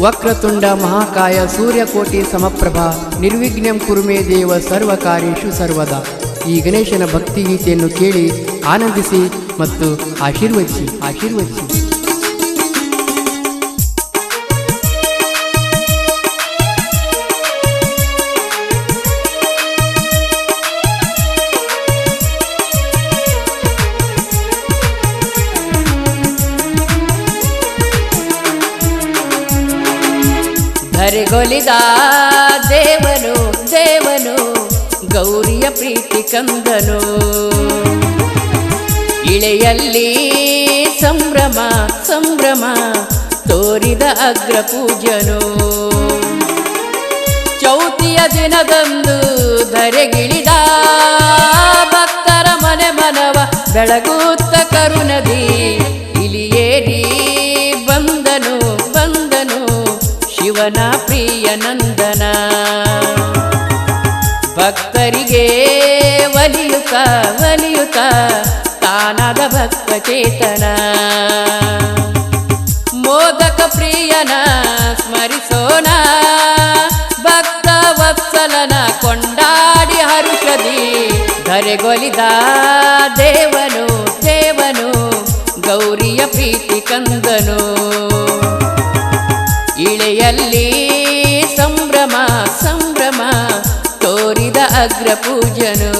ವಕ್ರತುಂಡ ಮಹಾಕಾಯ ಸೂರ್ಯಕೋಟಿ ಸಮಪ್ರಭಾ ನಿರ್ವಿಘ್ನಂ ಕುರುಮೇ ದೇವ ಸರ್ವಕಾರ್ಯೇಷು ಸರ್ವದಾ. ಈ ಗಣೇಶನ ಭಕ್ತಿಗೀತೆಯನ್ನು ಕೇಳಿ ಆನಂದಿಸಿ ಮತ್ತು ಆಶೀರ್ವದಿಸಿ. ಧರೆಗೊಲಿದ ದೇವನು ಗೌರಿಯ ಪ್ರೀತಿ ಕಂದನು. ಇಳೆಯಲ್ಲಿ ಸಂಭ್ರಮ ತೋರಿದ ಅಗ್ರ ಪೂಜನು. ಚೌತಿಯ ದಿನದಂದು ಧರೆಗಿಳಿದ ಭಕ್ತರ ಮನವ ಬೆಳಗುತ್ತ ಕರುನದಿ. ಇಲಿಯೇರಿ ಬಂದನು ಶಿವನ ಪ್ರಿಯ ನಂದನ. ಭಕ್ತರಿಗೆ ಒಲಿಯುತ್ತ ತಾನಾದ ಭಕ್ತ ಚೇತನ. ಮೋದಕ ಪ್ರಿಯನ ಸ್ಮರಿಸೋಣ, ಭಕ್ತ ವತ್ಸಲನ ಕೊಂಡಾಡಿ ಹರುಷದಿ. ಧರೆಗೊಲಿದ ದೇವನು ಗೌರಿಯ ಪ್ರೀತಿ ಕಂದನು. ಇಳೆಯಲ್ಲಿ ಸಂಭ್ರಮ ತೋರಿದ ಅಗ್ರ ಪೂಜನು.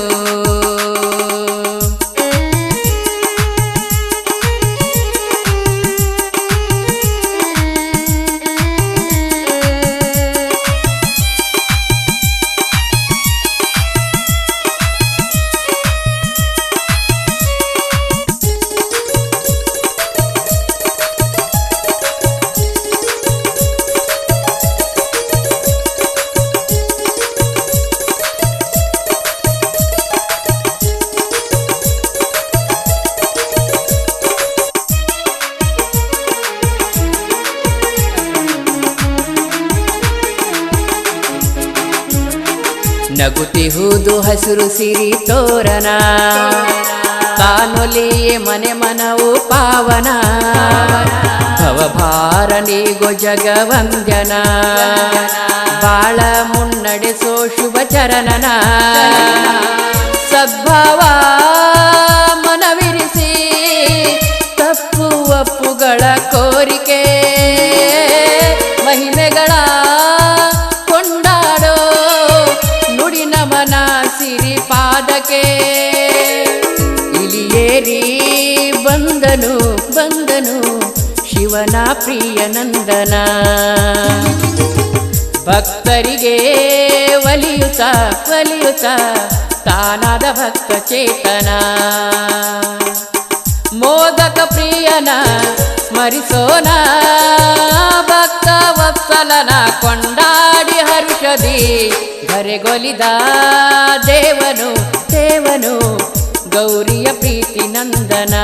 ನಗುತ್ತಿಹುದು ಹಸಿರು ಸಿರಿ ತೋರಣ, ತಾನೊಲಿಯೇ ಮನವು ಪಾವನ. ಭವಭಾರ ನೀಗೋ ಜಗವಂದ್ಯನ, ಬಾಳ ಮುನ್ನಡೆಸೋ ಶುಭ ಚರಣನ. ಸದ್ಭಾವ ಮನವಿರಿಸಿ ತಪ್ಪು ಒಪ್ಪುಗಳ ಕೋರಿಕೆ, ಮಹಿಮೆಗಳ ಕೊಂಡಾಡೋ ನುಡಿ ನಮನ ಸಿರಿ ಪಾದಕ್ಕೆ. ಇಲಿಯೇರಿ ಬಂದನು ಶಿವನ ಪ್ರಿಯ ನಂದನ. ಭಕ್ತರಿಗೆ ಒಲಿಯುತ್ತ ತಾನಾದ ಭಕ್ತ ಚೇತನ. ಮೋದಕ ಪ್ರಿಯನ ಸ್ಮರಿಸೋಣ, ಭಕ್ತ ವತ್ಸಲನ ಕೊಂಡಾಡಿ ಹರುಷದಿ. ಧರೆಗೊಲಿದ ದೇವನು ಗೌರಿಯ ಪ್ರೀತಿ ನಂದನ.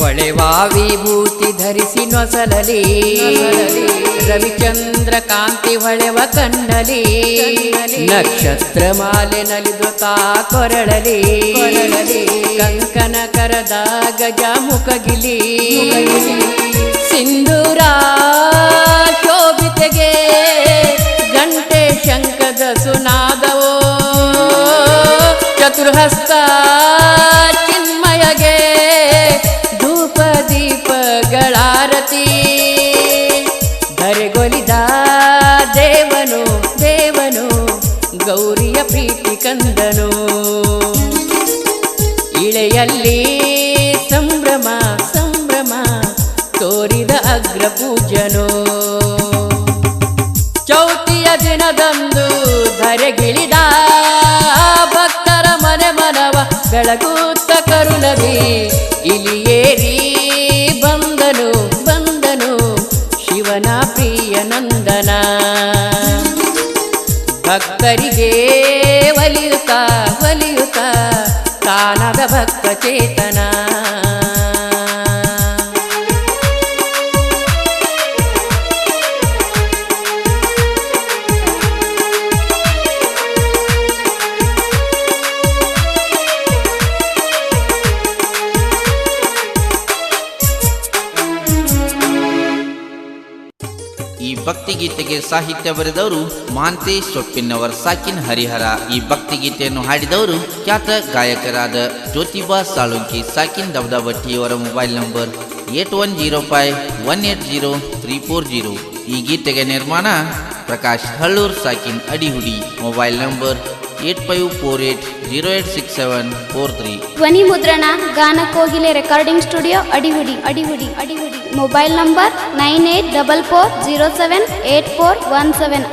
ಹೊಳೆವಾ ವಿಭೂತಿ ಧರಿಸಿ ನೊಸಲಲಿ, ರವಿಚಂದ್ರ ಕಾಂತಿ ಹೊಳೆವ ಕಣ್ಣಲಿ. ನಕ್ಷತ್ರ ಮಾಲೆ ನಲಿದುತಾ ಕೊರಳಲಿ, ಕಂಕನ ಕರದ ಗಜ ಮುಖಗಿಲಿ. ಸಿಂಧೂರ ಶೋಭಿತೆಗೆ ಗಂಟೆ ಶಂಕದ ಸುನಾದವೋ. ಚತುರ್ಹಸ್ತ ಚಿನ್ಮಯಗೆ ಧೂಪ ದೀಪಗಳಾರತಿ. ಧರೆಗೊಲಿದ ದೇವನು ಗೌರಿಯ ಪ್ರೀತಿ ಕಂದನು. ಇಳೆಯಲ್ಲಿ ಸಂಭ್ರಮ ತೋರಿದ ಅಗ್ರ ಪೂಜನು. ಚೌತಿಯ ದಿನದಂದು ಧರೆಗಿಳಿದ ಭಕ್ತರ ಮನೆ ಮನವ ಬೆಳಗುತ್ತ ಕರುಣದಿ ಇಲಿಯೇರಿ ಬಂದನು ಬಂದನು ಶಿವನ ಪ್ರಿಯ ನಂದನ. ಭಕ್ತರಿಗೆ ಒಲಿಯುತ್ತ ಒಲಿಯುತ್ತ ತಾನದ ಭಕ್ತ ಚೇತನ. ಈ ಭಕ್ತಿಗೀತೆಗೆ ಸಾಹಿತ್ಯ ಬರೆದವರು ಮಹಾಂತೇಶ್ ಸೊಪ್ಪಿನವರ್ ಸಾಕಿನ್ ಹರಿಹರ. ಈ ಭಕ್ತಿಗೀತೆಯನ್ನು ಹಾಡಿದವರು ಖ್ಯಾತ ಗಾಯಕರಾದ ಜ್ಯೋತಿಬಾ ಸಾಳುಂಕಿ ಸಾಕಿನ್ ದಬದಬಟ್ಟಿಯವರ ಮೊಬೈಲ್ ನಂಬರ್ 8105180340. ಈ ಗೀತೆಗೆ ನಿರ್ಮಾಣ ಪ್ರಕಾಶ್ ಹಳ್ಳೂರ್ ಸಾಕಿನ್ ಅಡಿಹುಡಿ. Mobile number 8548086743. ಧ್ವನಿ ಮುದ್ರಣ Gaana Kogile recording studio Adihudi Adihudi Adihudi. Mobile number 9844078417.